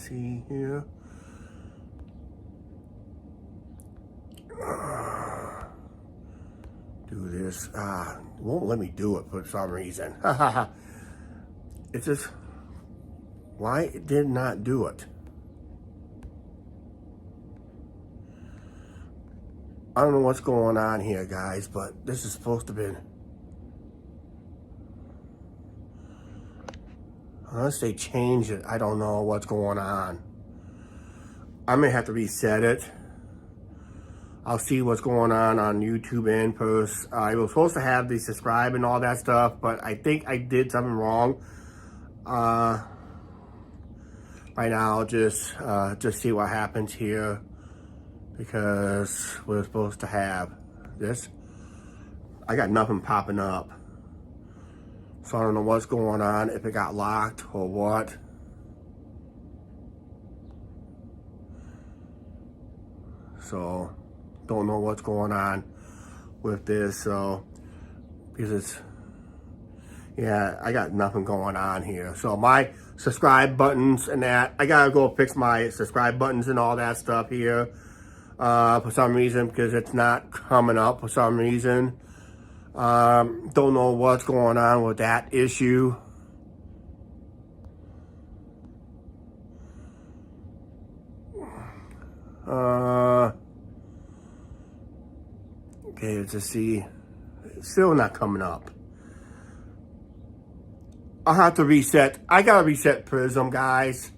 see here. Do this. Won't let me do it for some reason. It's just, why it did not do it? I don't know what's going on here, guys, but this is supposed to be, unless they change it, I don't know what's going on. I may have to reset it. I'll see what's going on YouTube and post. I was supposed to have the subscribe and all that stuff, but I think I did something wrong. Right now, I'll just see what happens here, because we're supposed to have this. I got nothing popping up, so I don't know what's going on, if it got locked or what. So don't know what's going on with this. So because it's, yeah, I got nothing going on here. So my subscribe buttons and that, I gotta go fix my subscribe buttons and all that stuff here for some reason, because it's not coming up for some reason. Don't know what's going on with that issue. Okay, let's just see. It's still not coming up. I'll have to reset. I gotta reset Prism, guys.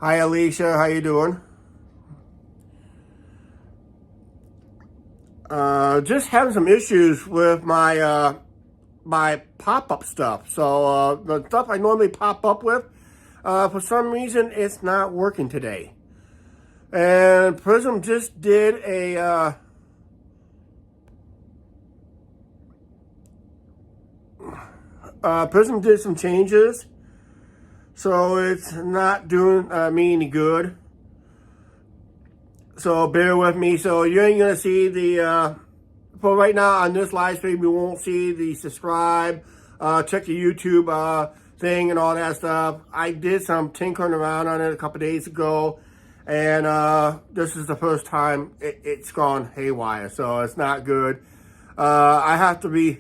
Hi, Alicia. How you doing? Just having some issues with my my pop-up stuff. So the stuff I normally pop up with, for some reason, it's not working today. And Prism just did a Prism did some changes, so it's not doing me any good. So bear with me. So you ain't gonna see the for right now on this live stream, you won't see the subscribe, check the YouTube thing and all that stuff. I did some tinkering around on it a couple days ago, and this is the first time it's gone haywire, so it's not good. I have to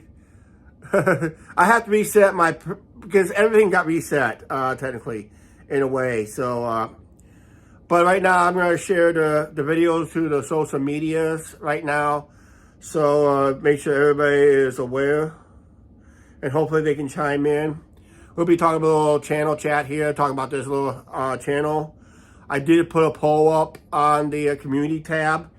I have to reset my, because everything got reset, technically, in a way. So, but right now I'm going to share the videos through the social medias right now. So make sure everybody is aware, and hopefully they can chime in. We'll be talking about a little channel chat here, talking about this little channel. I did put a poll up on the community tab.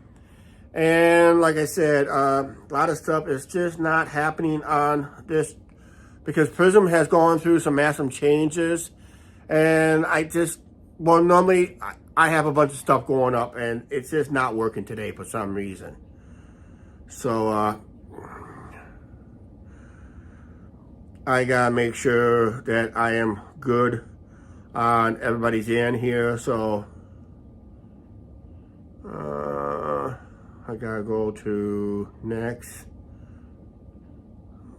And like I said, a lot of stuff is just not happening on this, because Prism has gone through some massive changes. And well, normally I have a bunch of stuff going up, and it's just not working today for some reason. So I gotta make sure that I am good on everybody's end here. So I gotta go to next.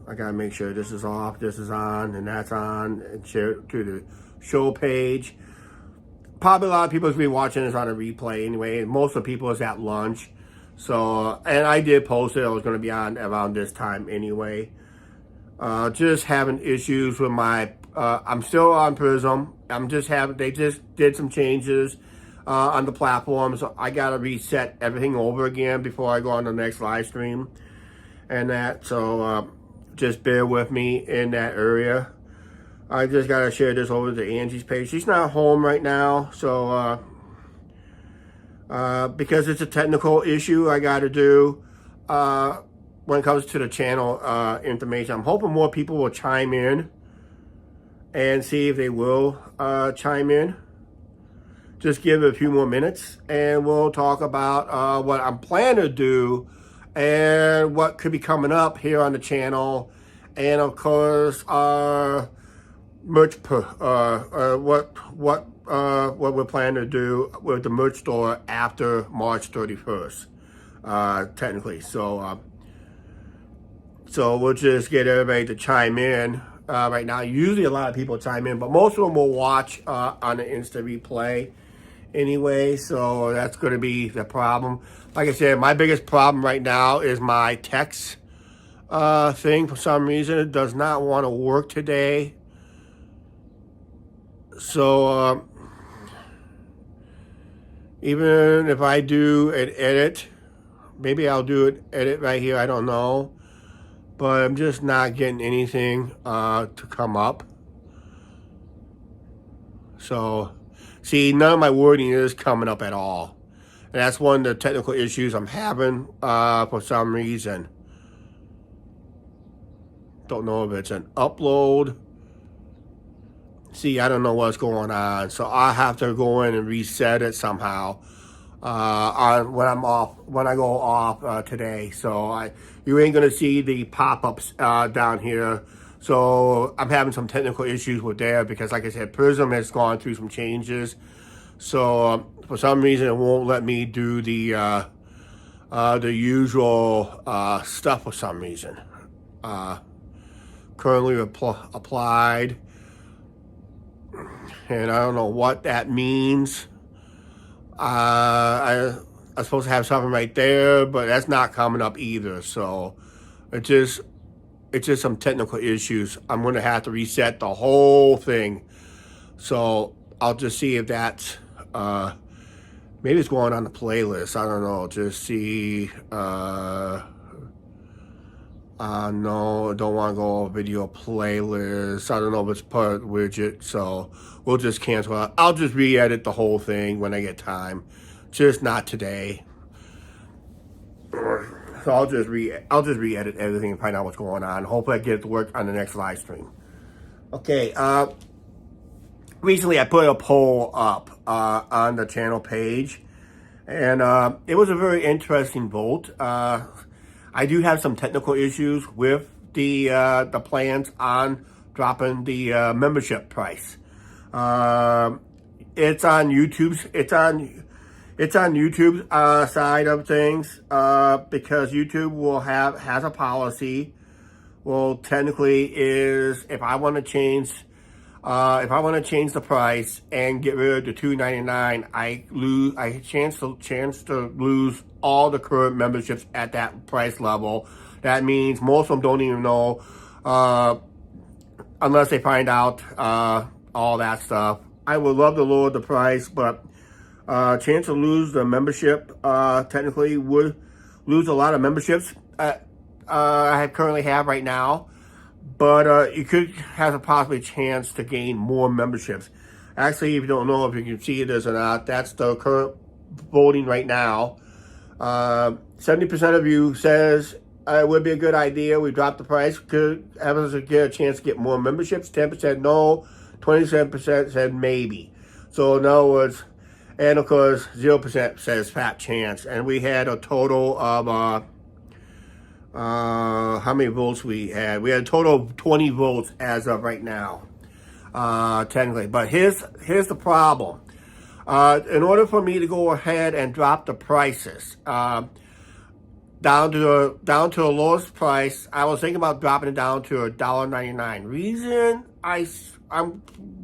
I gotta make sure this is off, this is on, and that's on, and share it to the show page. Probably a lot of people will be watching this on a replay anyway. Most of the people is at lunch. So, and I did post it. I was going to be on around this time anyway. Just having issues with my, I'm still on Prism. They just did some changes on the platform. So I got to reset everything over again before I go on the next live stream and that. So, just bear with me in that area. I just got to share this over to Angie's page. She's not home right now. So, because it's a technical issue I got to do when it comes to the channel information. I'm hoping more people will chime in and see if they will chime in. Just give it a few more minutes, and we'll talk about what I'm planning to do and what could be coming up here on the channel, and of course merch what we're planning to do with the merch store after March 31st, technically. So, so we'll just get everybody to chime in right now. Usually a lot of people chime in, but most of them will watch on the instant replay anyway, so that's going to be the problem. Like I said, my biggest problem right now is my text thing. For some reason, it does not want to work today. So even if I do an edit, maybe I'll do an edit right here, I don't know. But I'm just not getting anything to come up. So, see, none of my wording is coming up at all. And that's one of the technical issues I'm having for some reason. Don't know if it's an upload. See, I don't know what's going on. So I have to go in and reset it somehow when I go off today. So you ain't gonna see the pop-ups down here. So I'm having some technical issues with there because, like I said, Prism has gone through some changes. So for some reason, it won't let me do the usual stuff for some reason. Currently applied, and I don't know what that means. I'm supposed to have something right there, but that's not coming up either. So it's just some technical issues. I'm going to have to reset the whole thing. So I'll just see if that's maybe it's going on the playlist. I don't know. Just see. No, I don't want to go video playlist. I don't know if it's part of the widget, so we'll just cancel out. I'll just re-edit the whole thing when I get time. Just not today. So I'll just re-edit everything and find out what's going on. Hopefully I get it to work on the next live stream. Okay, recently I put a poll up on the channel page, and it was a very interesting vote. I do have some technical issues with the plans on dropping the membership price. It's on YouTube's YouTube's side of things because YouTube has a policy. Well, technically, is if I want to change the price and get rid of the $2.99, I chance to lose all the current memberships at that price level. That means most of them don't even know unless they find out all that stuff. I would love to lower the price, but chance to lose the membership technically would lose a lot of memberships I currently have right now. But you could have a possible chance to gain more memberships. Actually, if you don't know if you can see this or not, that's the current voting right now. 70% of you says it would be a good idea. We drop the price. Could have us get a chance to get more memberships. 10% no. 27% said maybe. So in other words, and of course 0% says fat chance. And we had a total of how many votes we had? We had a total of 20 votes as of right now, technically. But here's the problem. In order for me to go ahead and drop the prices down to the lowest price, I was thinking about dropping it down to $1.99. Reason I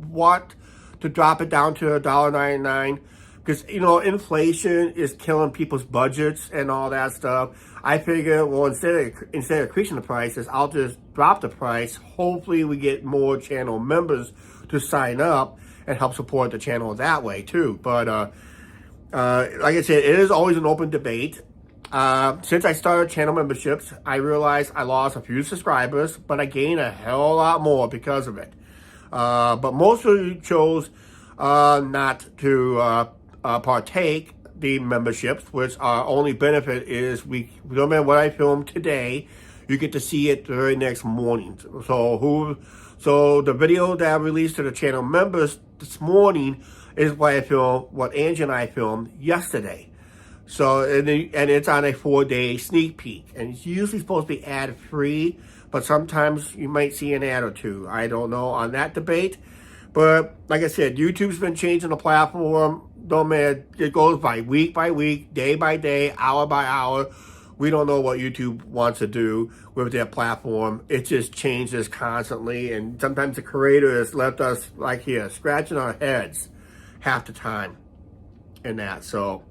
want to drop it down to $1.99 because inflation is killing people's budgets and all that stuff. I figure, well, instead of increasing the prices, I'll just drop the price. Hopefully, we get more channel members to sign up and help support the channel that way too. But like I said, it is always an open debate. Since I started channel memberships, I realized I lost a few subscribers, but I gained a hell of a lot more because of it. But most of you chose not to partake the memberships, which our only benefit is no matter what I film today, you get to see it the very next morning. So the video that I released to the channel members this morning is what Angie and I filmed yesterday. So and it's on a 4-day sneak peek, and it's usually supposed to be ad free, but sometimes you might see an ad or two. I don't know on that debate, but like I said, YouTube's been changing the platform. Don't matter. It goes by week, day by day, hour by hour. we don't know what YouTube wants to do with their platform. It just changes constantly, and sometimes the creator has left us like here, scratching our heads half the time in that. So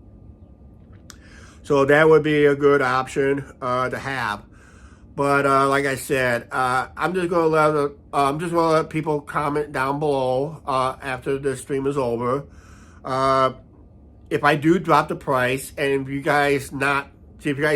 that would be a good option to have. But like I said, I'm just gonna let people comment down below after the stream is over. If I do drop the price, and if you guys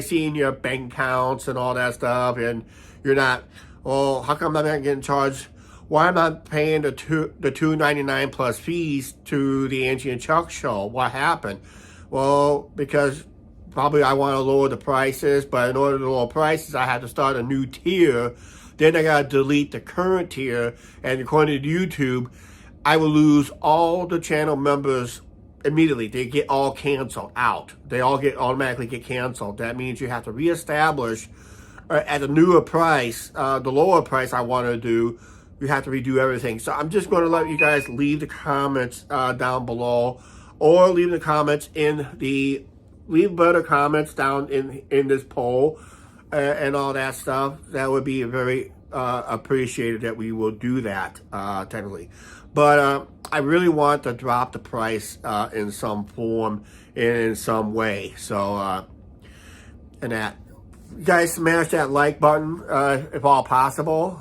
see in your bank accounts and all that stuff, and you're not, well, how come I'm not getting charged? Why am I paying the $2.99 plus fees to the Angie and Chuck show? What happened? Well, because probably I want to lower the prices, but in order to lower prices, I have to start a new tier. Then I got to delete the current tier, and according to YouTube, I will lose all the channel members immediately. They get all canceled out. They all automatically get canceled. That means you have to reestablish at a newer price, the lower price I want to do. You have to redo everything. So I'm just going to let you guys leave the comments down below, or leave the comments leave better comments down in this poll and all that stuff. That would be very appreciated that we will do that technically. But I really want to drop the price in some form, in some way. So, and that, you guys smash that like button if all possible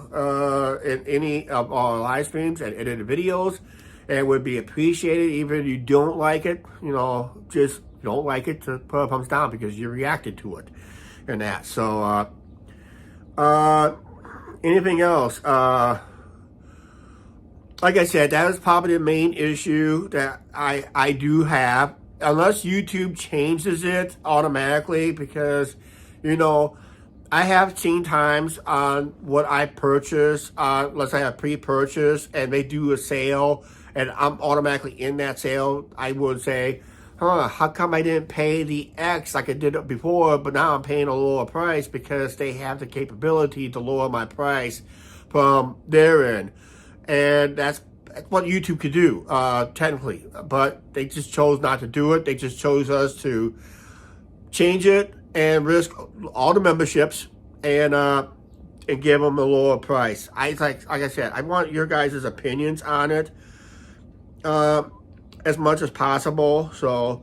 in any of our live streams and edited videos. It would be appreciated. Even if you don't like it, just don't like it, to put a thumbs down because you reacted to it and that. So anything else, like I said, that is probably the main issue that I do have, unless YouTube changes it automatically, because I have seen times on what I purchase, let's say I pre-purchase and they do a sale and I'm automatically in that sale. I would say, how come I didn't pay the X like I did before, but now I'm paying a lower price? Because they have the capability to lower my price from their end. And that's what YouTube could do, technically. But they just chose not to do it. They just chose us to change it and risk all the memberships and give them a lower price. Like I said, I want your guys' opinions on it. As much as possible. So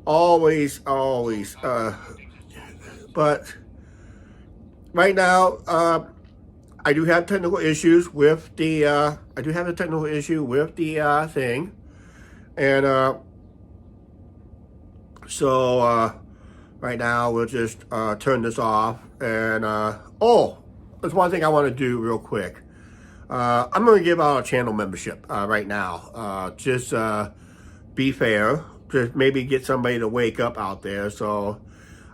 always but right now I do have technical issues with the thing, and so right now we'll just turn this off. And there's one thing I want to do real quick. I'm going to give out a channel membership right now. Just be fair. Just maybe get somebody to wake up out there. So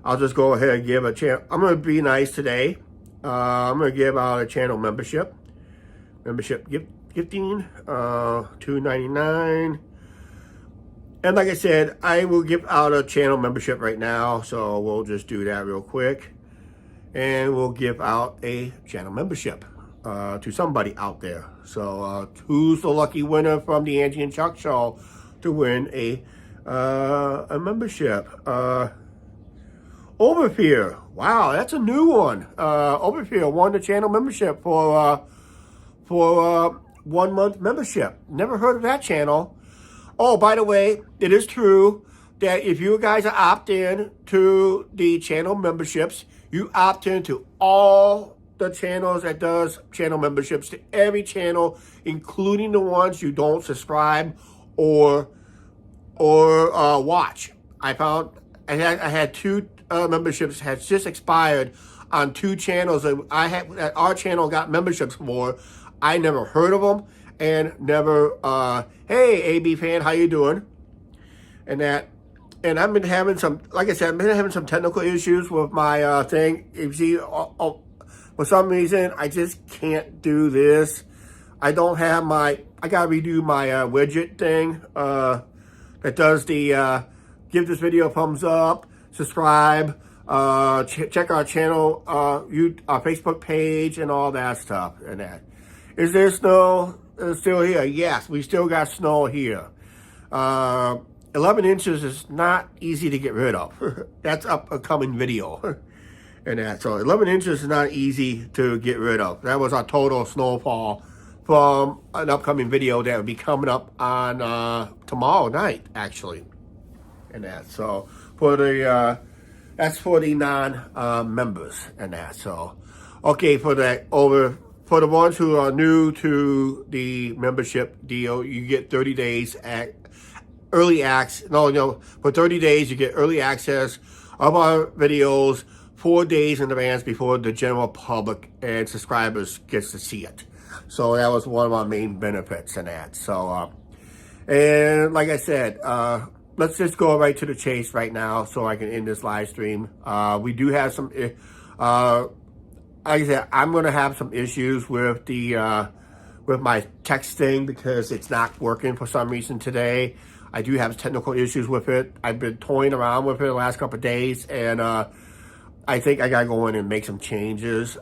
I'll just go ahead and give a channel. I'm going to be nice today. I'm going to give out a channel membership. Gifting, $2.99. And like I said, I will give out a channel membership right now. So we'll just do that real quick. And we'll give out a channel membership to somebody out there. So who's the lucky winner from the Angie and Chuck show to win a membership? Overfear. Wow, that's a new one. Overfear won the channel membership for 1 month membership. Never heard of that channel. Oh, by the way, it is true that if you guys are opt-in to the channel memberships, you opt into all the channels that does channel memberships, to every channel, including the ones you don't subscribe or watch. I had two memberships had just expired on 2 channels that our channel got memberships for. I never heard of them and never. Hey, AB fan, how you doing? And I've been having some, like I said, I've been having some technical issues with my thing. You see, for some reason, I just can't do this. I don't have I gotta redo my widget thing that does the give this video a thumbs up, subscribe, check our channel, our Facebook page, and all that stuff. And that. Is there snow still here? Yes, we still got snow here. 11 inches is not easy to get rid of. That's a coming video. and that. So 11 inches is not easy to get rid of. That was our total snowfall from an upcoming video that will be coming up on tomorrow night, actually, and that. So for the that's for the non-members and that. So okay, for the ones who are new to the membership deal, you get 30 days at early access. No, for 30 days you get early access of our videos 4 days in advance before the general public and subscribers gets to see it. So that was one of our main benefits in that. So, and like I said, let's just go right to the chase right now so I can end this live stream. We do have some, like I said, I'm going to have some issues with the, with my texting because it's not working for some reason today. I do have technical issues with it. I've been toying around with it the last couple of days, and I think I gotta go in and make some changes,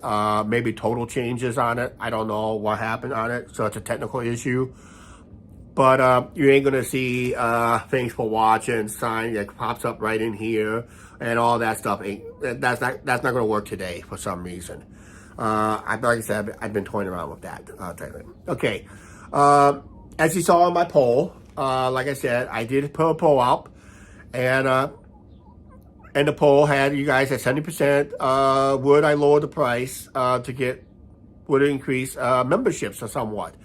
maybe total changes on it. I don't know what happened on it, so it's a technical issue. But you ain't gonna see thanks for watching sign that pops up right in here, and all that stuff. That's not gonna work today for some reason. Like I said, I've been toying around with that. Okay, as you saw on my poll. Like I said, I did put a poll out, and the poll had you guys at 70%. Would I lower the price would it increase memberships or somewhat?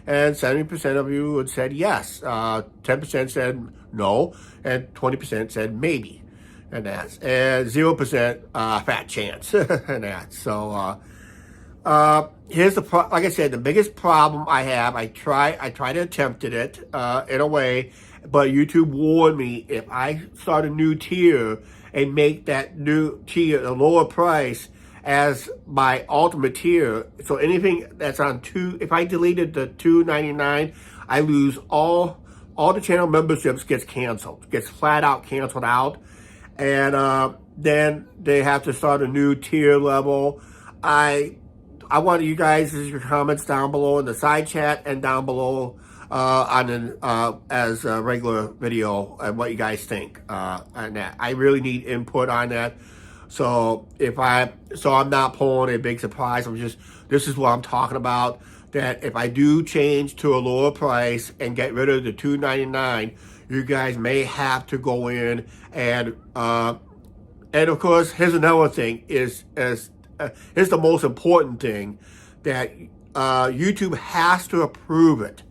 And 70% of you had said yes. 10% said no, and 20% said maybe, and 0% fat chance, and that. So. Here's like I said, the biggest problem I have. I tried to attempt it in a way, but YouTube warned me if I start a new tier and make that new tier a lower price as my ultimate tier. So anything that's on if I deleted the $2.99, I lose all the channel memberships gets canceled, gets flat out canceled out, and then they have to start a new tier level. I want you guys your comments down below in the side chat and down below as a regular video and what you guys think on that. I really need input on that. So I'm not pulling a big surprise. This is what I'm talking about. That if I do change to a lower price and get rid of the $2.99, you guys may have to go in and of course, here's another thing here's the most important thing, that YouTube has to approve it.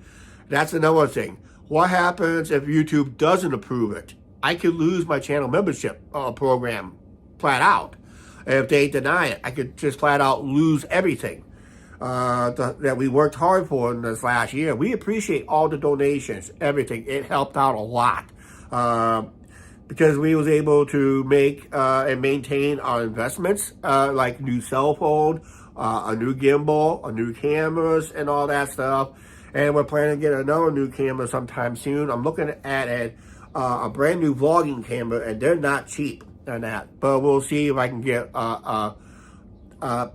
That's another thing. What happens if YouTube doesn't approve it? I could lose my channel membership program flat out. If they deny it, I could just flat out lose everything that we worked hard for in this last year. We appreciate all the donations, everything. It helped out a lot. Because we was able to make and maintain our investments, like new cell phone, a new gimbal, a new cameras, and all that stuff. And we're planning to get another new camera sometime soon. I'm looking at a brand new vlogging camera, and they're not cheap on that. But we'll see if I can get the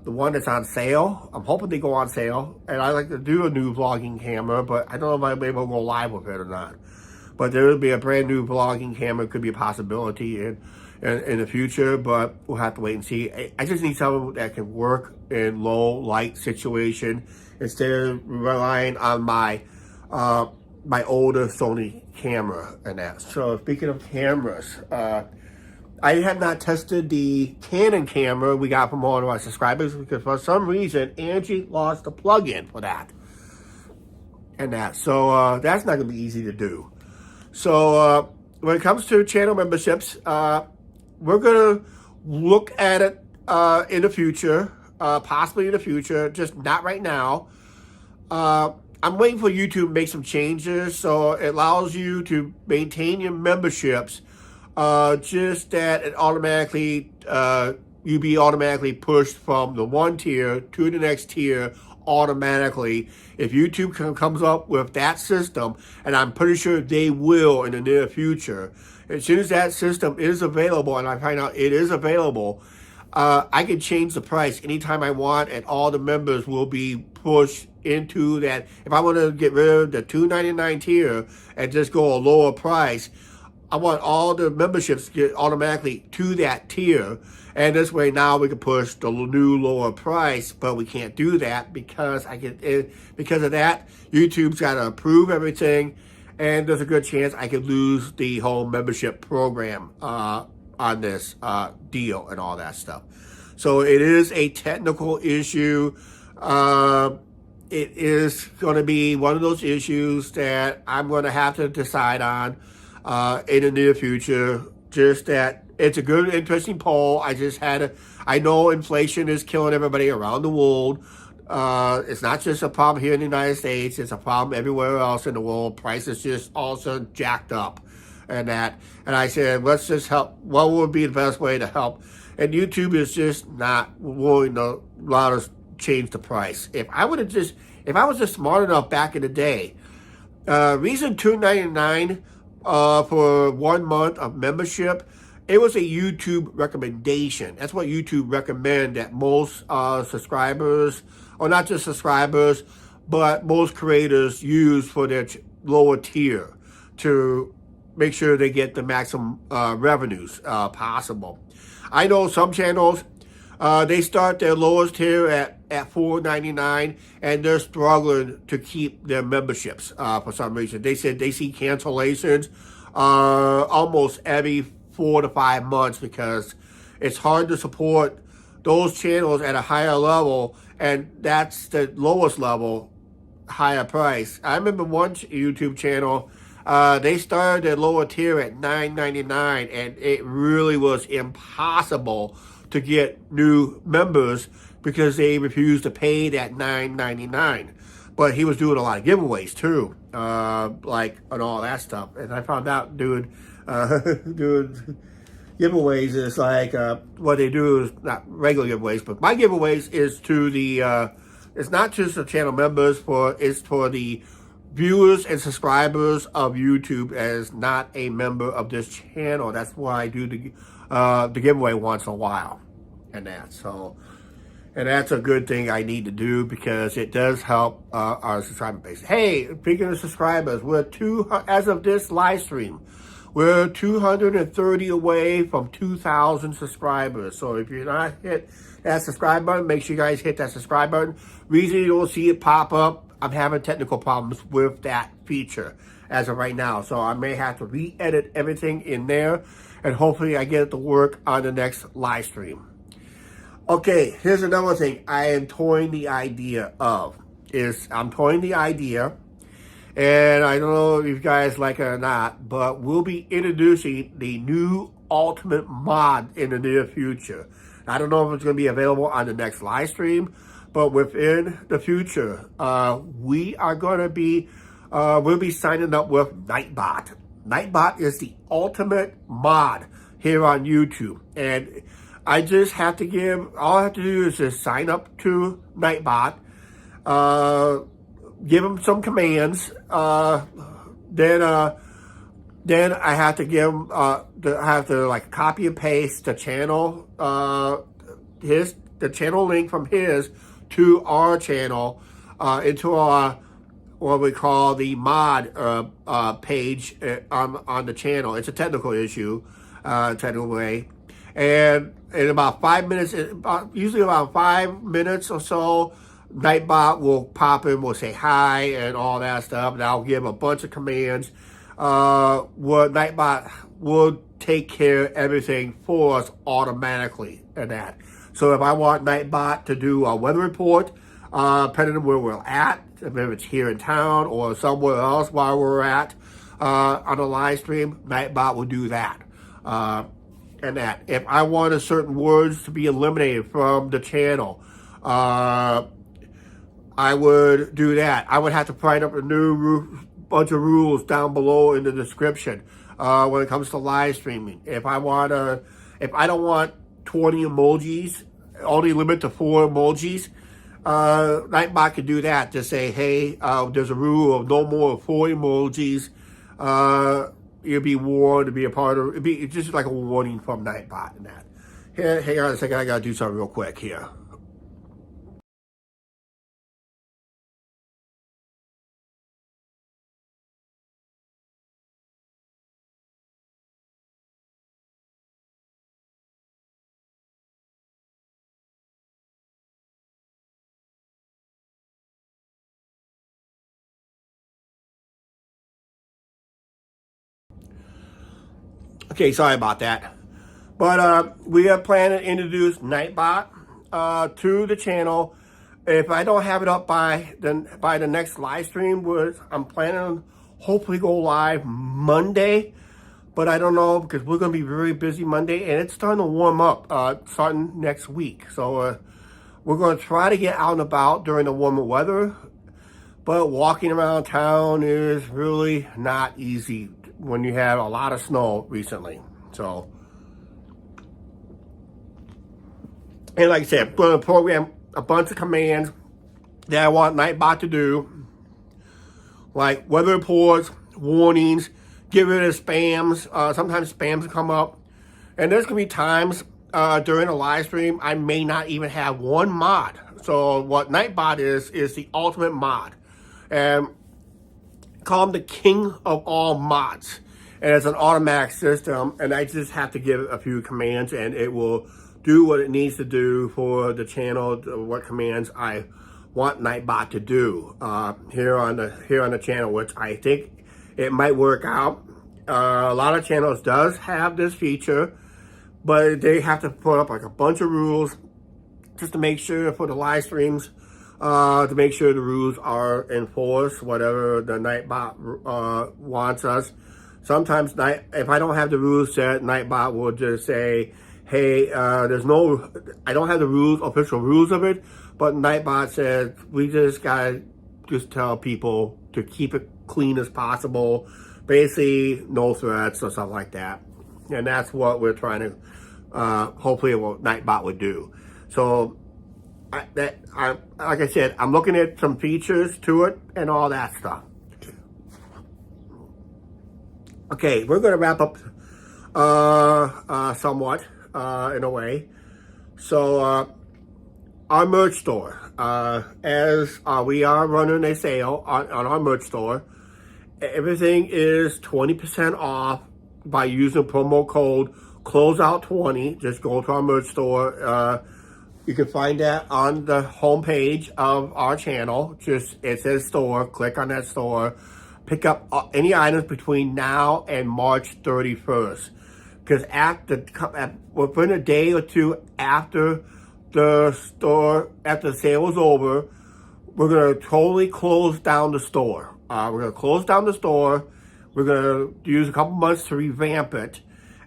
one that's on sale. I'm hoping they go on sale. And I like to do a new vlogging camera, but I don't know if I'll be able to go live with it or not. But there will be a brand new vlogging camera. Could be a possibility in the future, but we'll have to wait and see. I just need something that can work in low light situation instead of relying on my my older Sony camera and that. So speaking of cameras, I have not tested the Canon camera we got from one of our subscribers because for some reason Angie lost the plug-in for that and that. So that's not going to be easy to do. So when it comes to channel memberships, we're going to look at it in the future, possibly in the future, just not right now. I'm waiting for YouTube to make some changes so it allows you to maintain your memberships, just that it automatically, you be automatically pushed from the one tier to the next tier automatically if YouTube comes up with that system, and I'm pretty sure they will in the near future. As soon as that system is available and I find out it is available, I can change the price anytime I want, and all the members will be pushed into that. If I want to get rid of the $2.99 tier and just go a lower price, I want all the memberships to get automatically to that tier, And this way now we can push the new lower price, but we can't do that because because of that, YouTube's got to approve everything, and there's a good chance I could lose the whole membership program on this deal and all that stuff. So it is a technical issue. It is going to be one of those issues that I'm going to have to decide on in the near future. Just that it's a good, interesting poll. I know inflation is killing everybody around the world. It's not just a problem here in the United States. It's a problem everywhere else in the world. Prices just all of a sudden jacked up and that. And I said, let's just help. What would be the best way to help? And YouTube is just not willing to allow us change the price. If I was just smart enough back in the day, reason $2.99 for 1 month of membership, it was a YouTube recommendation. That's what YouTube recommend that most subscribers, or not just subscribers, but most creators use for their lower tier to make sure they get the maximum revenues possible. I know some channels, they start their lowest tier at $4.99, and they're struggling to keep their memberships for some reason. They said they see cancellations almost every 4 to 5 months because it's hard to support those channels at a higher level, and that's the lowest level, higher price. I remember one YouTube channel, they started their lower tier at $9.99, and it really was impossible to get new members because they refused to pay that $9.99. But he was doing a lot of giveaways too, like and all that stuff. And I found out doing giveaways is like what they do is not regular giveaways, but my giveaways is to the it's not just the channel members, it's for the viewers and subscribers of YouTube as not a member of this channel. That's why I do the giveaway once in a while, and that's a good thing I need to do because it does help our subscriber base. Hey, speaking of subscribers, as of this live stream, we're 230 away from 2,000 subscribers. So if you're not hit that subscribe button, make sure you guys hit that subscribe button. Reason you don't see it pop up, I'm having technical problems with that feature as of right now. So I may have to re-edit everything in there, and hopefully I get it to work on the next live stream. Okay, here's another thing I am toying the idea of. I'm toying the idea, and I don't know if you guys like it or not, but we'll be introducing the new Ultimate Mod in the near future. I don't know if it's going to be available on the next live stream, but within the future, we are going to be, we'll be signing up with Nightbot. Nightbot is the ultimate mod here on YouTube, and I just have to all I have to do is just sign up to Nightbot, give them some commands, then I have to give them, I have to like copy and paste the channel, the channel link from his to our channel, into our, what we call the mod page on the channel. It's a technical issue, technical way. And in about 5 minutes, usually about 5 minutes or so, Nightbot will pop in, will say hi and all that stuff, and I'll give a bunch of commands. What Nightbot will take care of everything for us automatically and that. So if I want Nightbot to do a weather report, depending on where we're at, if it's here in town or somewhere else while we're at on a live stream, Nightbot will do that. And that. If I wanted certain words to be eliminated from the channel, I would do that. I would have to write up a new bunch of rules down below in the description when it comes to live streaming. If I don't want 20 emojis, only limit to 4 emojis, Nightbot can do that. Just say, hey, there's a rule of no more than 4 emojis. You'll be warned to be a part of. It'd be just like a warning from Nightbot and that. Here, hang on a second. I gotta do something real quick here. Okay, sorry about that. But we are planning to introduce Nightbot to the channel. If I don't have it up by the next live stream, I'm planning on hopefully go live Monday. But I don't know because we're going to be very busy Monday, and it's starting to warm up starting next week. So we're going to try to get out and about during the warmer weather. But walking around town is really not easy when you have a lot of snow recently. So, and like I said, I'm going to program a bunch of commands that I want Nightbot to do, like weather reports, warnings, get rid of spams. Sometimes spams will come up. And there's going to be times during a live stream I may not even have one mod. So what Nightbot is the ultimate mod. And call him the king of all mods. And it's an automatic system. And I just have to give it a few commands and it will do what it needs to do for the channel, what commands I want Nightbot to do here on the channel, which I think it might work out. A lot of channels does have this feature, but they have to put up like a bunch of rules just to make sure for the live streams, to make sure the rules are enforced, whatever the Nightbot wants us. Sometimes if I don't have the rules set, Nightbot will just say, hey, I don't have the official rules of it, but Nightbot says we just gotta tell people to keep it clean as possible. Basically, no threats or stuff like that. And that's what we're trying to, hopefully what Nightbot would do. So, like I said, I'm looking at some features to it and all that stuff. Okay, we're going to wrap up somewhat in a way. So, our merch store, as we are running a sale on our merch store, everything is 20% off by using promo code CLOSEOUT20. Just go to our merch store. You can find that on the homepage of our channel. It says store. Click on that store. Pick up any items between now and March 31st. Because within a day or two after the sale is over, we're going to totally close down the store. We're going to close down the store. We're going to use a couple months to revamp it.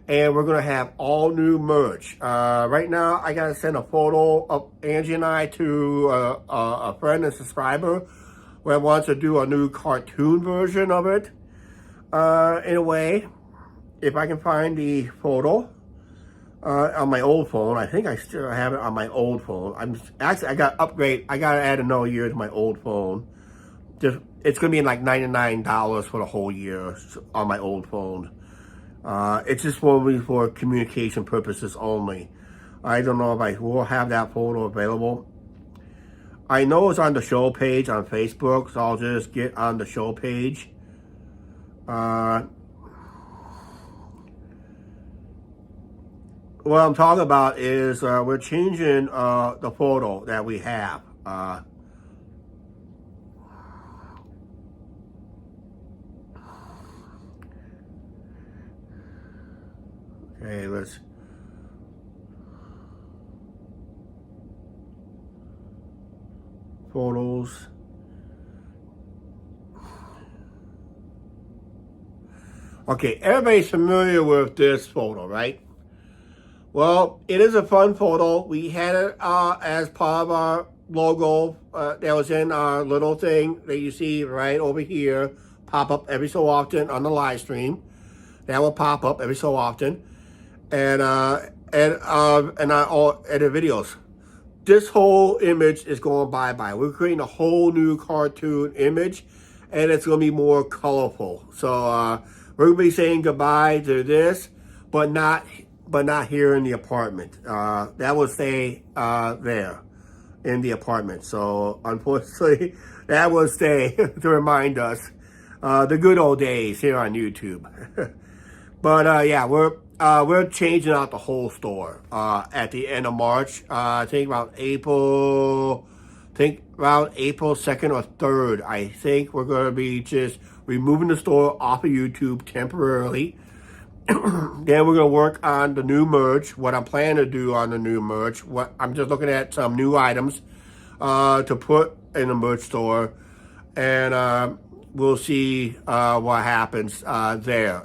And we're going to have all new merch. Right now, I got to send a photo of Angie and I to a friend and subscriber who wants to do a new cartoon version of it. In a way, if I can find the photo on my old phone. I think I still have it on my old phone. I got to upgrade. I got to add another year to my old phone. It's going to be like $99 for the whole year on my old phone. It's just for communication purposes only. I don't know if I will have that photo available. I know it's on the show page on Facebook, so I'll just get on the show page. What I'm talking about is we're changing the photo that we have. Okay, let's... Photos. Okay, everybody's familiar with this photo, right? Well, it is a fun photo. We had it as part of our logo that was in our little thing that you see right over here, pop up every so often on the live stream. That will pop up every so often, and our edit videos. This whole image is going bye-bye. We're creating a whole new cartoon image, and it's going to be more colorful. So we're going to be saying goodbye to this, but not here in the apartment. That will stay there in the apartment. So unfortunately, that will stay to remind us the good old days here on YouTube. But yeah, we're changing out the whole store at the end of March. I think around April 2nd or 3rd. I think we're going to be just removing the store off of YouTube temporarily. Then we're going to work on the new merch, what I'm planning to do on the new merch. What I'm just looking at some new items to put in the merch store, and we'll see what happens there.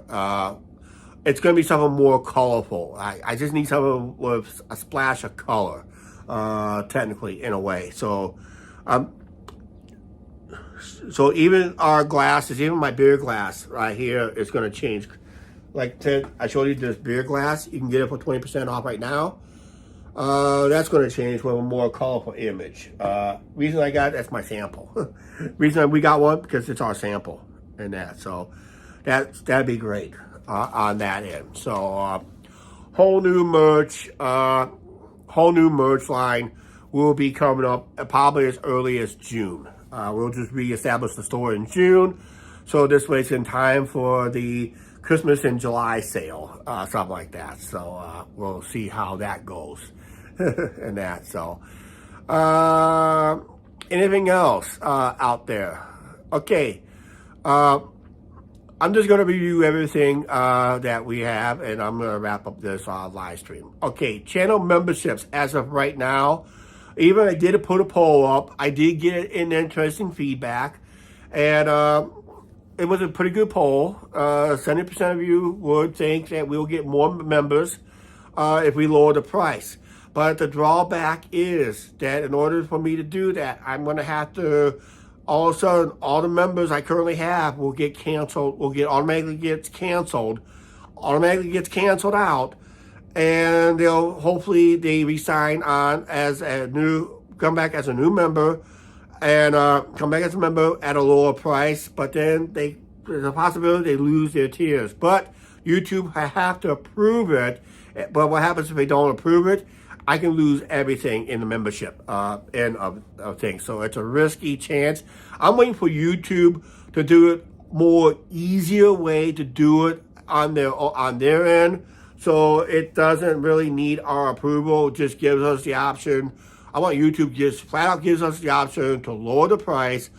It's going to be something more colorful. I just need something with a splash of color, technically, in a way. So even our glasses, even my beer glass right here is going to change. Like Ted, I showed you this beer glass. You can get it for 20% off right now. That's going to change with a more colorful image. Reason I got that's my sample. Reason we got one because it's our sample and that. So that'd be great on that end. So whole new merch line will be coming up probably as early as June. We'll just reestablish the store in June, so this way it's in time for the Christmas in July sale, something like that. So we'll see how that goes and that. So anything else out there? Okay. I'm just going to review everything that we have, and I'm going to wrap up this live stream. Okay, channel memberships as of right now. Even I did put a poll up. I did get an interesting feedback, and it was a pretty good poll. 70% of you would think that we'll get more members if we lower the price. But the drawback is that in order for me to do that, I'm going to have to, all of a sudden, all the members I currently have will get canceled, automatically gets canceled out, and hopefully they resign on as come back as a new member, and come back as a member at a lower price, but then there's a possibility they lose their tiers. But YouTube, I have to approve it. But what happens if they don't approve it? I can lose everything in the membership end of things. So it's a risky chance. I'm waiting for YouTube to do it more easier way to do it on their end. So it doesn't really need our approval. It just gives us the option. I want YouTube just flat out gives us the option to lower the price.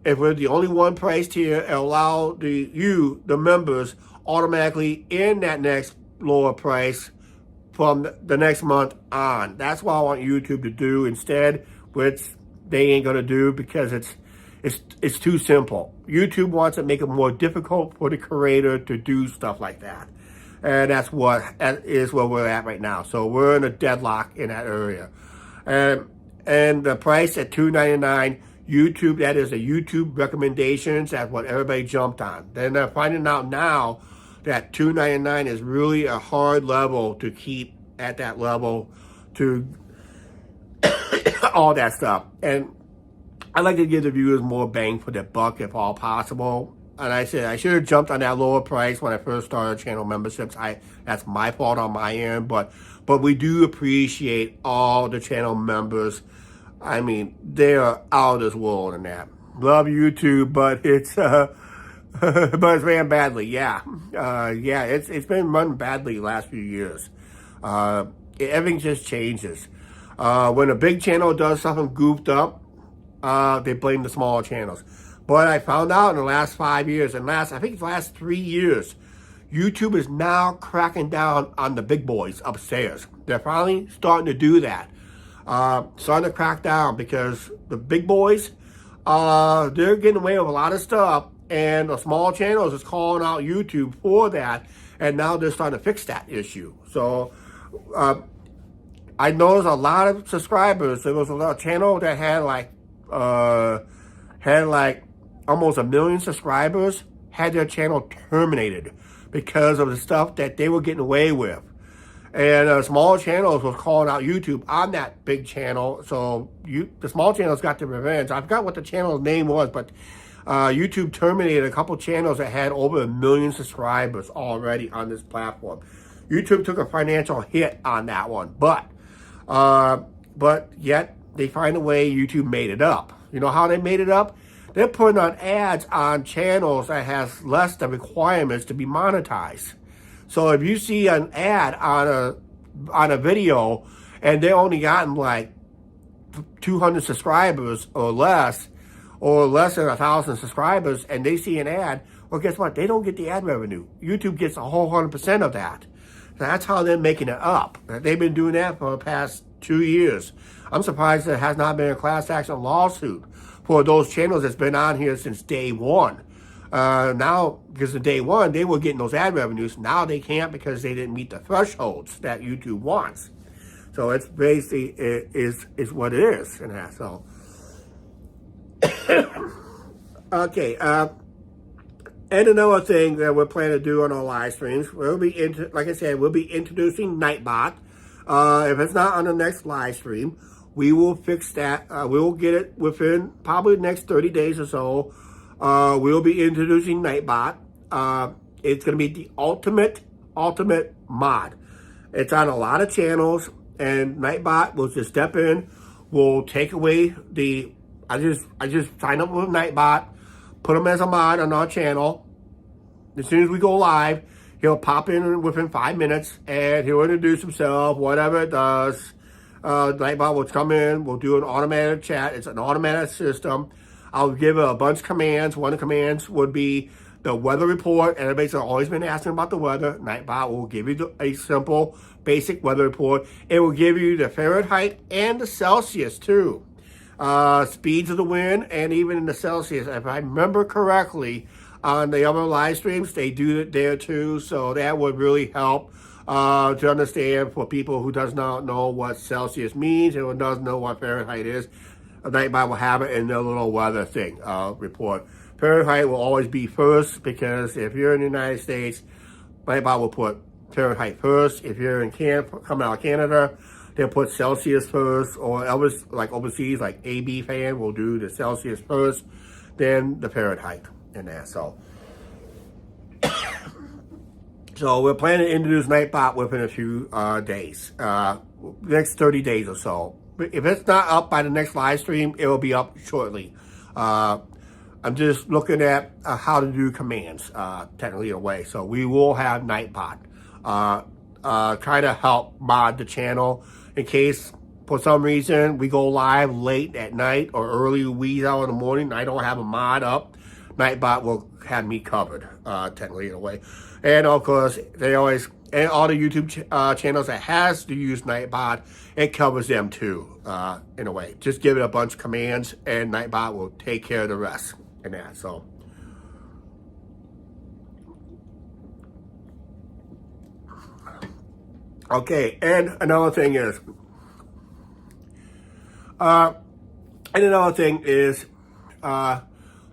If we're the only one price tier, and allow the members automatically in that next lower price from the next month on. That's what I want YouTube to do instead, which they ain't gonna do because it's too simple. YouTube wants to make it more difficult for the creator to do stuff like that. And that is where we're at right now. So we're in a deadlock in that area. And the price at $2.99, YouTube, that is the YouTube recommendations. That's what everybody jumped on. Then they're finding out now that $2.99 is really a hard level to keep at that level to all that stuff. And I like to give the viewers more bang for their buck if all possible. And I said I should have jumped on that lower price when I first started channel memberships. That's my fault on my end, but we do appreciate all the channel members. I mean, they are out of this world in that. Love YouTube, but it's but it's ran badly. Yeah, it's been run badly the last few years. Everything just changes. When a big channel does something goofed up, they blame the smaller channels. But I found out in the last 5 years, I think the last 3 years, YouTube is now cracking down on the big boys upstairs. They're finally starting to do that. Starting to crack down because the big boys, they're getting away with a lot of stuff, and the small channels is calling out YouTube for that, and now they're starting to fix that issue. So I noticed a lot of subscribers. There was a channel that had like almost 1 million subscribers, had their channel terminated because of the stuff that they were getting away with. And small channels was calling out YouTube on that big channel. So the small channels got their revenge. I forgot what the channel's name was, but YouTube terminated a couple channels that had over 1 million subscribers already on this platform. YouTube took a financial hit on that one, but yet they find a way. YouTube made it up. You know how they made it up? They're putting on ads on channels that has less the requirements to be monetized. So if you see an ad on a video and they only gotten like 200 subscribers or less than 1,000 subscribers, and they see an ad Well, guess what? They don't get the ad revenue. YouTube gets a whole 100% of that. So that's how they're making it up. They've been doing that for the past 2 years. I'm surprised there has not been a class action lawsuit for those channels that's been on here since day one. Now, because of day one, they were getting those ad revenues. Now they can't because they didn't meet the thresholds that YouTube wants. So it's basically is what it is. And that, so okay. And another thing that we're planning to do on our live streams, like I said, we'll be introducing Nightbot. If it's not on the next live stream, we will fix that. We will get it within probably the next 30 days or so. We'll be introducing Nightbot. It's going to be the ultimate mod. It's on a lot of channels, and Nightbot will just step in. We'll take away the. I just signed up with Nightbot. Put him as a mod on our channel. As soon as we go live, he'll pop in within 5 minutes and he'll introduce himself, whatever it does. Nightbot will come in, we'll do an automated chat. It's an automatic system. I'll give it a bunch of commands. One of the commands would be the weather report. Everybody's always been asking about the weather. Nightbot will give you a simple, basic weather report. It will give you the Fahrenheit and the Celsius too. Speeds of the wind, and even in the Celsius. If I remember correctly, on the other live streams, they do it there too. So that would really help to understand for people who does not know what Celsius means and who doesn't know what Fahrenheit is. Nightbot will have it in their little weather thing report. Fahrenheit will always be first because if you're in the United States, Nightbot will put Fahrenheit first. If you're in coming out of Canada, they'll put Celsius first, or others like overseas, like AB fan will do the Celsius first, then the Fahrenheit in there. So we're planning to introduce Nightbot within a few days, next 30 days or so. If it's not up by the next live stream, it will be up shortly. I'm just looking at how to do commands, technically in a way. So we will have Nightbot try to help mod the channel in case for some reason we go live late at night or early wee hour in the morning. I don't have a mod up. Nightbot will have me covered, technically in a way. And of course, they always, and all the YouTube channels that has to use Nightbot, it covers them too, in a way. Just give it a bunch of commands and Nightbot will take care of the rest in that, so. Okay, and another thing is,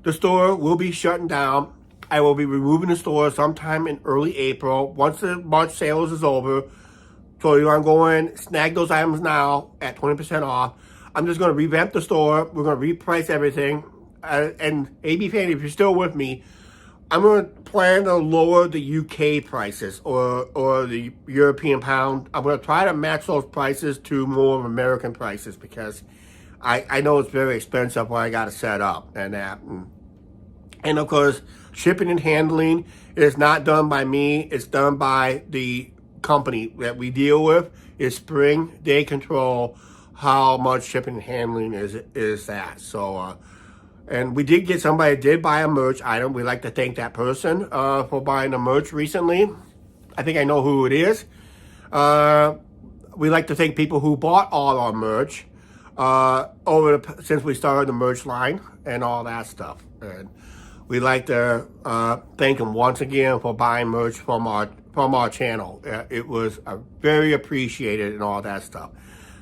the store will be shutting down. I will be removing the store sometime in early April, once the March sales is over. So you're going to go in, snag those items now at 20% off. I'm just going to revamp the store. We're going to reprice everything. And AB Fan, if you're still with me, I'm going to plan to lower the UK prices or the European pound. I'm going to try to match those prices to more of American prices because I know it's very expensive what I got to set up and that. And of course, shipping and handling is not done by me. It's done by the company that we deal with. Is Spring. They control how much shipping and handling is that. So, and we did get somebody that did buy a merch item. We'd like to thank that person for buying the merch recently. I think I know who it is. We like to thank people who bought all our merch since we started the merch line and all that stuff. And we'd like to thank them once again for buying merch from our channel. It was very appreciated and all that stuff.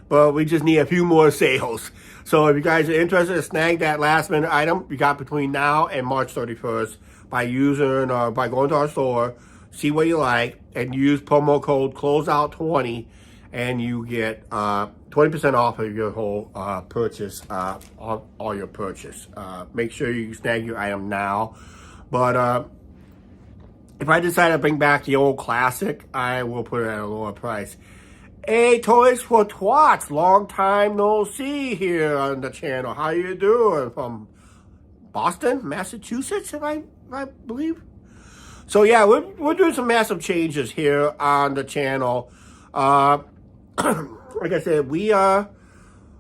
But we just need a few more sales. So if you guys are interested to snag that last minute item, you got between now and March 31st by going to our store, see what you like, and use promo code CLOSEOUT20, and you get 20% off of your whole purchase, all your purchase. Make sure you snag your item now. But if I decide to bring back the old classic, I will put it at a lower price. Hey, Toys for Twats, long time no see here on the channel. How you doing? From Boston, Massachusetts, if I believe. So yeah, we're doing some massive changes here on the channel. Like I said, we are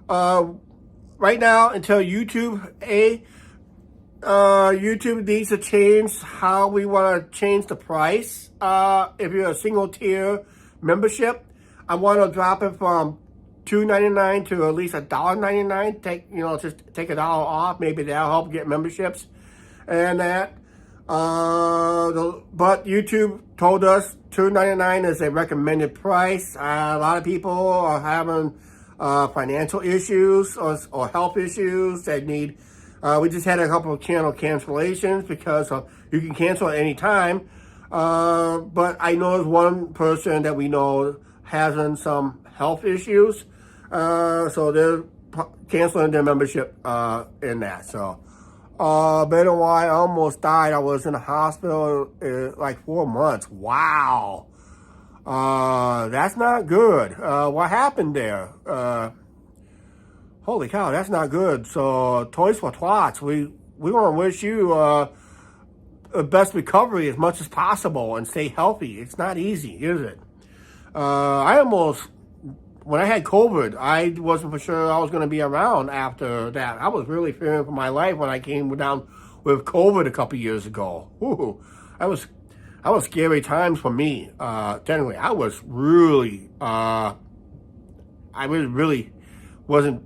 right now until YouTube YouTube needs to change how we want to change the price. If you're a single tier membership, I want to drop it from $2.99 to at least $1.99. Just take $1 off. Maybe that'll help get memberships and that. But YouTube told us $2.99 is a recommended price. A lot of people are having financial issues or health issues that need. We just had a couple of channel cancellations because you can cancel at any time. But I know there's one person that we know having some health issues. So they're canceling their membership in that. So been a while. I almost died. I was in the hospital like 4 months. Wow. That's not good. What happened there? Holy cow, that's not good. So Toys for Tots, we want to wish you the best recovery as much as possible and stay healthy. It's not easy, is it? When I had COVID, I wasn't for sure I was going to be around after that. I was really fearing for my life when I came down with COVID a couple years ago. Ooh, that was scary times for me. Technically, I was really, really wasn't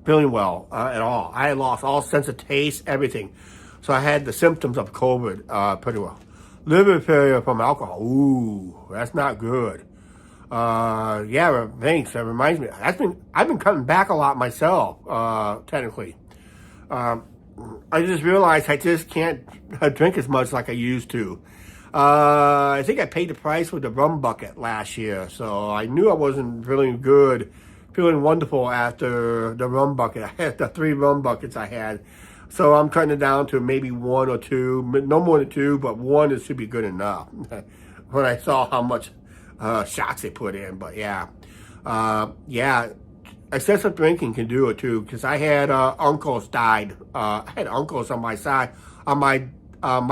feeling well at all. I had lost all sense of taste, everything. So I had the symptoms of COVID pretty well. Liver failure from alcohol. Ooh, that's not good. Yeah, thanks. That reminds me. I've been cutting back a lot myself, technically. I just realized I just can't drink as much like I used to. I think I paid the price with the rum bucket last year, so I knew I wasn't feeling good, feeling wonderful after the rum bucket. I had the 3 rum buckets I had. So I'm cutting it down to maybe 1 or 2, no more than 2, but 1 should be good enough. When I saw how much shots they put in, but yeah, excessive drinking can do it too. Because I had uncles died. I had uncles on my side, on my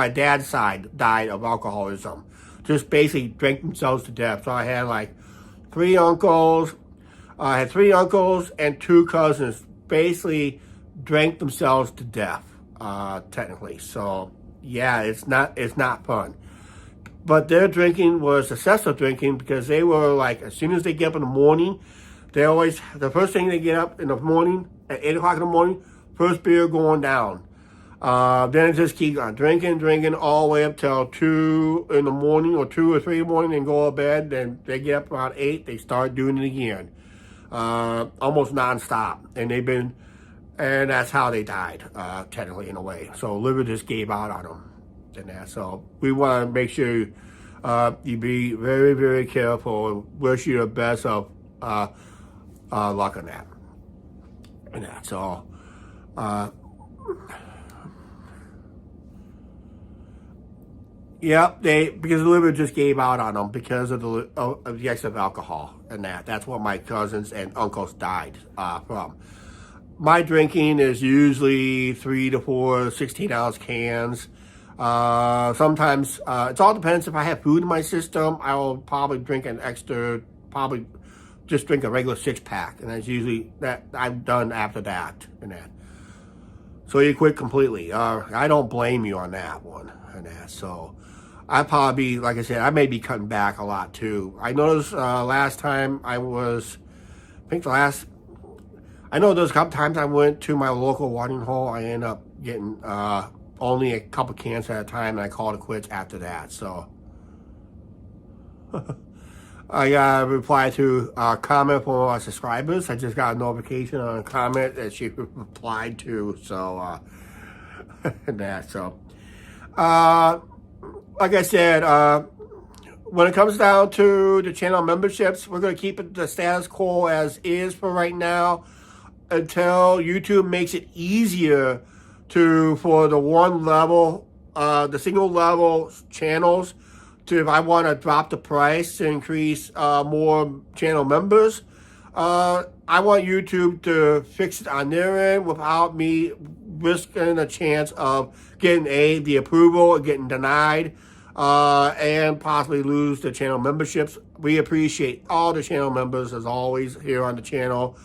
dad's side, died of alcoholism. Just basically drank themselves to death. So I had like 3 uncles. I had 3 uncles and 2 cousins. Basically, drank themselves to death. Technically, so yeah, it's not fun. But their drinking was excessive drinking because they were like, as soon as they get up in the morning, the first thing they get up in the morning, at 8 o'clock in the morning, first beer going down. Then it just keeps on drinking all the way up till 2 in the morning or 2 or 3 in the morning and go to bed. Then they get up around 8, they start doing it again. Almost nonstop. And that's how they died, technically in a way. So liver just gave out on them. And that. So we want to make sure you be very, very careful and wish you the best of luck on that. And that's all. Yep, because the liver just gave out on them because of the excess alcohol and that. That's what my cousins and uncles died from. My drinking is usually 3 to 4 16-ounce cans. Sometimes it all depends. If I have food in my system, I will probably drink probably just drink a regular 6-pack, and that's usually that I'm done after that and that. So you quit completely. I don't blame you on that one and that. So I probably, like I said, I may be cutting back a lot too. I noticed last time I know there's a couple times I went to my local watering hole. I ended up getting only a couple cans at a time, and I called it quits after that. So I replied to a comment from our subscribers. I just got a notification on a comment that she replied to. So that. So like I said, when it comes down to the channel memberships, we're going to keep it the status quo as is for right now until YouTube makes it easier for the one level, the single level channels if I want to drop the price to increase more channel members. I want YouTube to fix it on their end without me risking a chance of getting the approval or getting denied and possibly lose the channel memberships. We appreciate all the channel members as always here on the channel.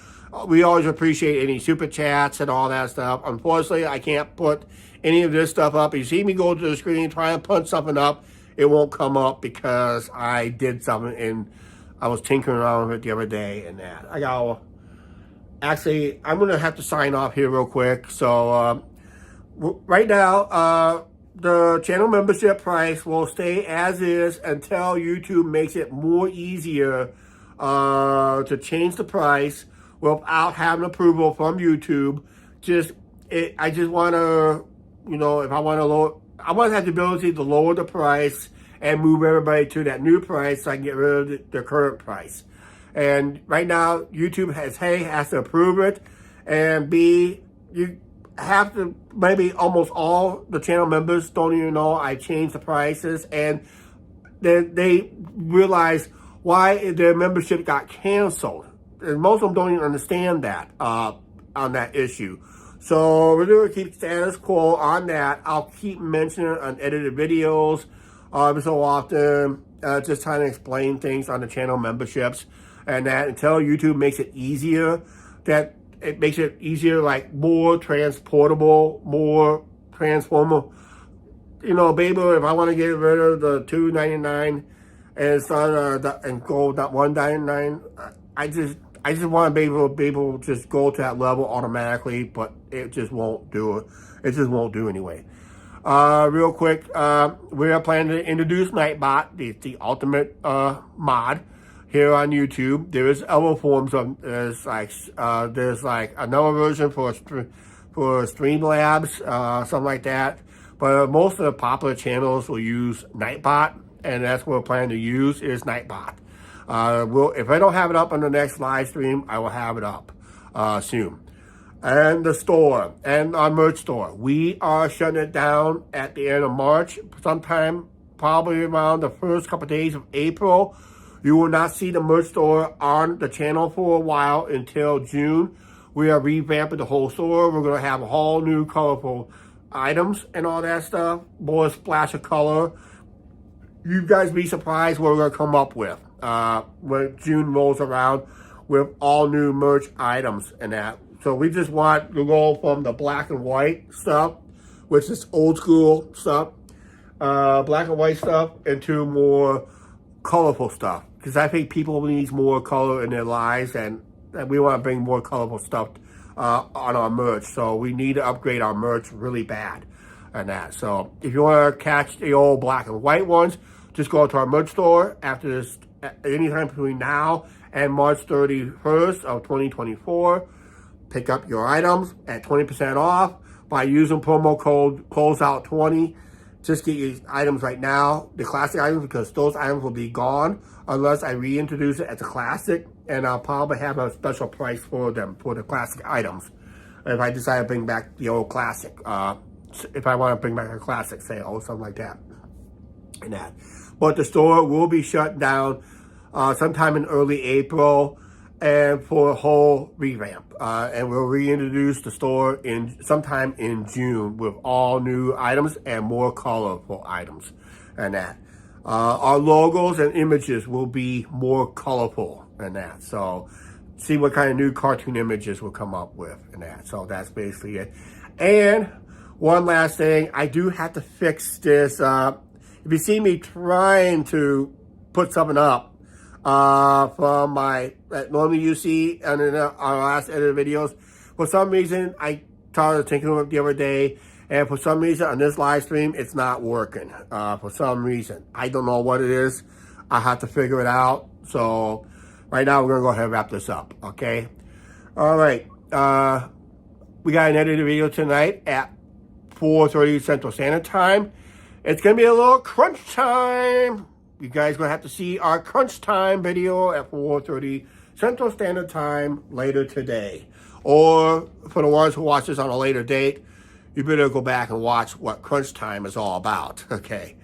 We always appreciate any super chats and all that stuff. Unfortunately, I can't put any of this stuff up. You see me go to the screen, try and punch something up, it won't come up because I did something and I was tinkering around with it the other day and that. Actually, I'm going to have to sign off here real quick. So, right now, the channel membership price will stay as is until YouTube makes it more easier to change the price without having approval from YouTube. I just want to, if I want to lower, I want to have the ability to lower the price and move everybody to that new price so I can get rid of the current price. And right now, YouTube has to approve it, and B, you have to, maybe almost all the channel members don't even know I changed the prices, and then they realize why their membership got canceled. And most of them don't even understand that on that issue. So we're going to keep status quo on that. I'll keep mentioning it on edited videos every so often, just trying to explain things on the channel memberships and that until YouTube makes it easier, that it makes it easier, like more transportable, more transformer. Baby, if I want to get rid of the $2.99 and start and go that $1.99, I just want to be able to just go to that level automatically, but it just won't do it. It just won't do anyway. Real quick, we are planning to introduce Nightbot, the ultimate mod here on YouTube. There is other forms of there's like another version for Streamlabs, something like that. But most of the popular channels will use Nightbot, and that's what we're planning to use is Nightbot. If I don't have it up on the next live stream, I will have it up soon. And the store and our merch store, we are shutting it down at the end of March, sometime probably around the first couple of days of April. You will not see the merch store on the channel for a while until June. We are revamping the whole store. We're going to have a whole new colorful items and all that stuff. More splash of color. You guys be surprised what we're going to come up with when June rolls around with all new merch items and that. So we just want to go from the black and white stuff, which is old school stuff, black and white stuff, into more colorful stuff. Because I think people need more color in their lives, and we want to bring more colorful stuff on our merch. So we need to upgrade our merch really bad and that. So if you want to catch the old black and white ones, just go to our merch store after this, anytime between now and March 31st of 2024. Pick up your items at 20% off by using promo code CLOSEOUT20. Just get your items right now, the classic items, because those items will be gone unless I reintroduce it as a classic, and I'll probably have a special price for them, for the classic items. If I decide to bring back the old classic, if I want to bring back a classic sale or something like that. And that. But the store will be shut down sometime in early April, and for a whole revamp. And we'll reintroduce the store sometime in June with all new items and more colorful items and that. Our logos and images will be more colorful and that. So see what kind of new cartoon images we'll come up with and that. So that's basically it. And one last thing, I do have to fix this. If you see me trying to put something up, from that normally you see on our last edited videos. For some reason, I started thinking of it the other day, and for some reason on this live stream, it's not working. For some reason, I don't know what it is. I have to figure it out. So right now, we're gonna go ahead and wrap this up. Okay. All right. We got an edited video tonight at 4:30 Central Standard Time. It's gonna be a little crunch time. You guys going to have to see our crunch time video at 4:30 Central Standard Time later today. Or for the ones who watch this on a later date, you better go back and watch what crunch time is all about. Okay.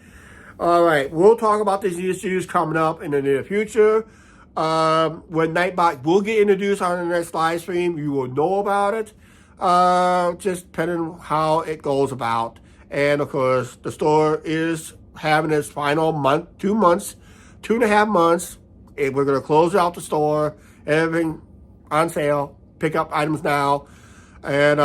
All right. We'll talk about these issues coming up in the near future. When Nightbot will get introduced on the next live stream, you will know about it. Just depending on how it goes about. And of course, the store is having its final month, 2.5 months. We're going to close out the store, everything on sale pick up items now. And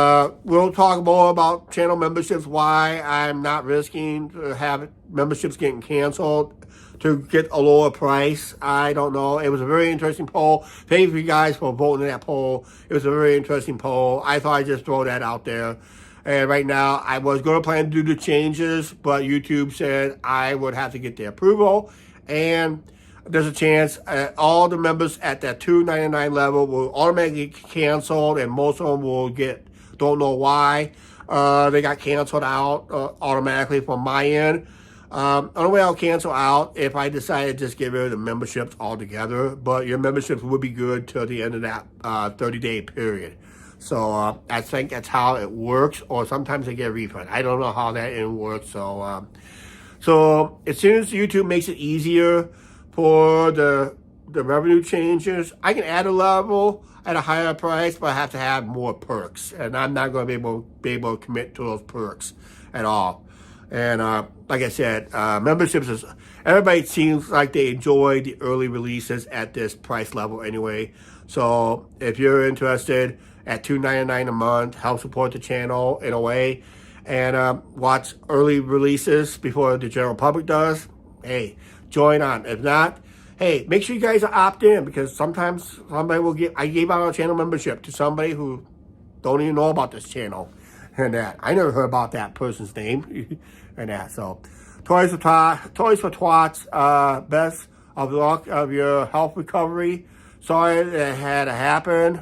we'll talk more about channel memberships, why I'm not risking to have memberships getting canceled to get a lower price. I don't know. It was a very interesting poll. Thank you guys for voting in that poll. It was a very interesting poll. I thought I'd just throw that out there. And right now, I was going to plan to do the changes, but YouTube said I would have to get the approval. And there's a chance all the members at that $2.99 level will automatically get canceled, and most of them will don't know why. They got canceled out automatically from my end. Only way I'll cancel out if I decide to just get rid of the memberships altogether, but your memberships will be good till the end of that 30-day period. So I think that's how it works, or sometimes they get a refund. I don't know how that end works. So as soon as YouTube makes it easier for the revenue changes, I can add a level at a higher price, but I have to have more perks, and I'm not going to be able to commit to those perks at all. And like I said, memberships is, everybody seems like they enjoy the early releases at this price level anyway. So if you're interested, at $2.99 a month, help support the channel in a way, and watch early releases before the general public does, hey, join on. If not, hey, make sure you guys are opt-in, because sometimes somebody will I gave out a channel membership to somebody who don't even know about this channel and that. I never heard about that person's name and that. So Toys for Twats, best of luck of your health recovery. Sorry that it had to happen.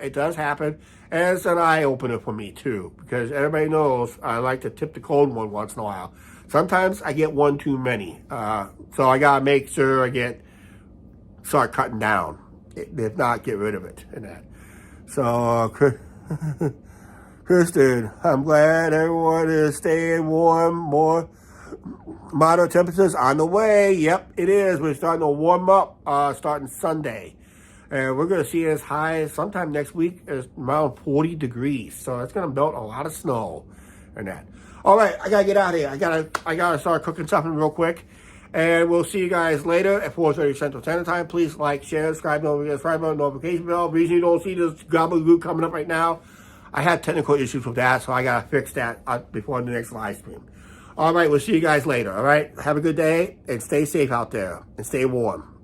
It does happen. And it's an eye-opener for me, too, because everybody knows I like to tip the cold one once in a while. Sometimes I get one too many. So I got to make sure start cutting down. If not, get rid of it and that. So, Kristen, I'm glad everyone is staying warm. More moderate temperatures on the way. Yep, it is. We're starting to warm up starting Sunday. And we're going to see as high as sometime next week as around 40 degrees. So it's going to melt a lot of snow and that. All right, I got to get out of here. I gotta start cooking something real quick. And we'll see you guys later at 4:30 Central Standard Time. Please like, share, subscribe on the notification bell. Reason you don't see this gobbledygook coming up right now, I had technical issues with that, so I got to fix that before the next live stream. All right, we'll see you guys later, all right? Have a good day, and stay safe out there, and stay warm.